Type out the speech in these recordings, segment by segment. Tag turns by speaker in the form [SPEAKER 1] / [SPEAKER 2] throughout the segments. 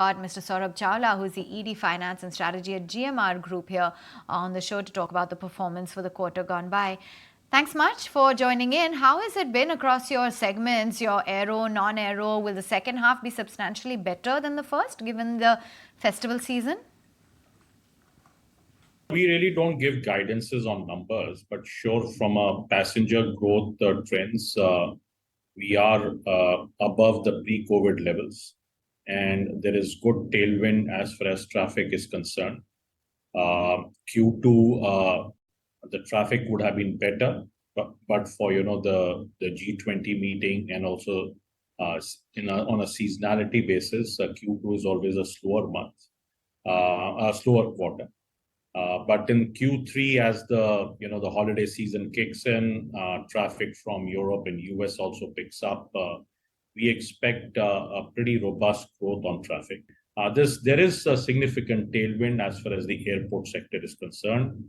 [SPEAKER 1] Mr. Saurabh Chawla, who's the ED Finance and Strategy at GMR Group, here on the show to talk about the performance for the quarter gone by. Thanks much for joining in. How has it been across your segments, your aero, non-aero? Will the second half be substantially better than the first, given the festival season?
[SPEAKER 2] We really don't give guidances on numbers, but sure, from a passenger growth trends, we are above the pre-COVID levels. And there is good tailwind as far as traffic is concerned. Q2, the traffic would have been better, but for the G20 meeting and also on a seasonality basis, Q2 is always a slower month, a slower quarter. But in Q3, as the holiday season kicks in, traffic from Europe and US also picks up. We expect a pretty robust growth on traffic. There is a significant tailwind as far as the airport sector is concerned.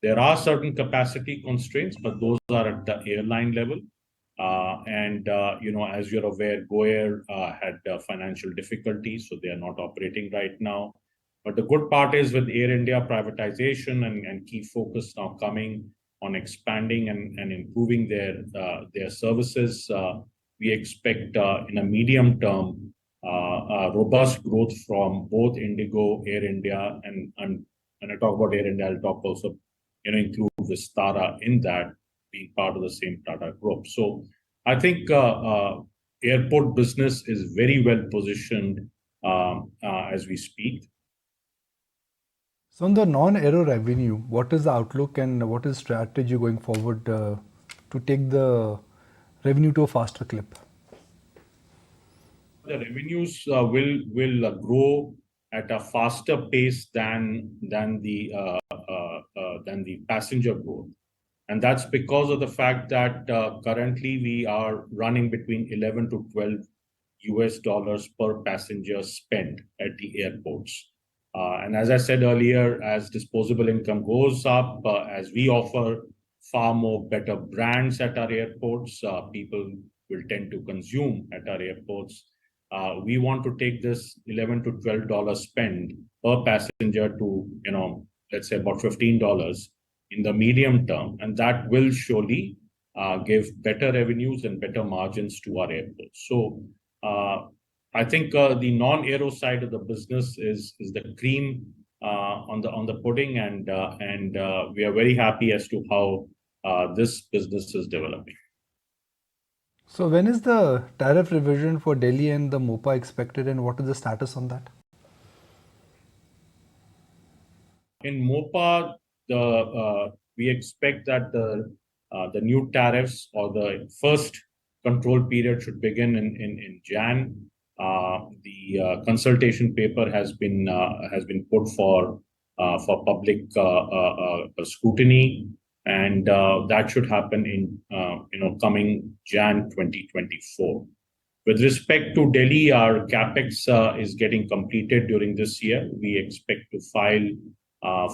[SPEAKER 2] There are certain capacity constraints, but those are at the airline level. As you're aware, GoAir had financial difficulties, so they are not operating right now. But the good part is with Air India privatization and key focus now coming on expanding and improving their services, we expect in a medium term robust growth from both Indigo, Air India, and when I talk about Air India, I'll talk also include Vistara in that, being part of the same Tata Group. So I think airport business is very well positioned as we speak.
[SPEAKER 3] So on the non-aero revenue, what is the outlook and what is strategy going forward to take the revenue to a faster clip?
[SPEAKER 2] The revenues will grow at a faster pace than the passenger growth, and that's because of the fact that currently we are running between $11 to $12 per passenger spent at the airports. And as I said earlier, as disposable income goes up, as we offer far more better brands at our airports, people will tend to consume at our airports. We want to take this $11 to $12 spend per passenger to, let's say about $15 in the medium term. And that will surely give better revenues and better margins to our airports. So I think the non-aero side of the business is the cream on the pudding, and we are very happy as to how this business is developing.
[SPEAKER 3] So when is the tariff revision for Delhi and the MOPA expected, and what is the status on that?
[SPEAKER 2] In MOPA, we expect that the new tariffs or the first control period should begin in Jan. The consultation paper has been put for public scrutiny, and that should happen in coming Jan 2024. With respect to Delhi, our capex is getting completed during this year. We expect to file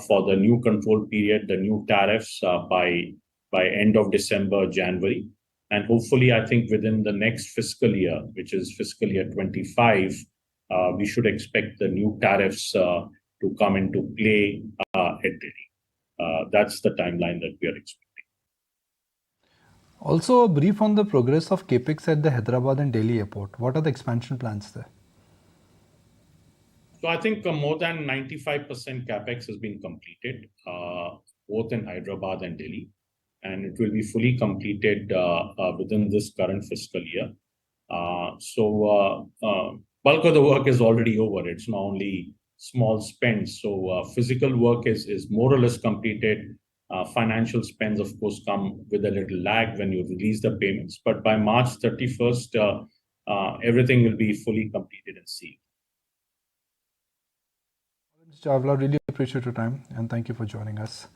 [SPEAKER 2] for the new control period, the new tariffs by end of December, January. And hopefully, I think within the next fiscal year, which is fiscal year 25, we should expect the new tariffs to come into play at Delhi. That's the timeline that we are expecting.
[SPEAKER 3] Also, a brief on the progress of capex at the Hyderabad and Delhi airport. What are the expansion plans there?
[SPEAKER 2] So I think more than 95% capex has been completed, both in Hyderabad and Delhi. And it will be fully completed within this current fiscal year. So bulk of the work is already over. It's not only small spends. So physical work is more or less completed. Financial spends, of course, come with a little lag when you release the payments. But by March 31st, everything will be fully completed and sealed.
[SPEAKER 3] Mr. Chawla, really appreciate your time and thank you for joining us.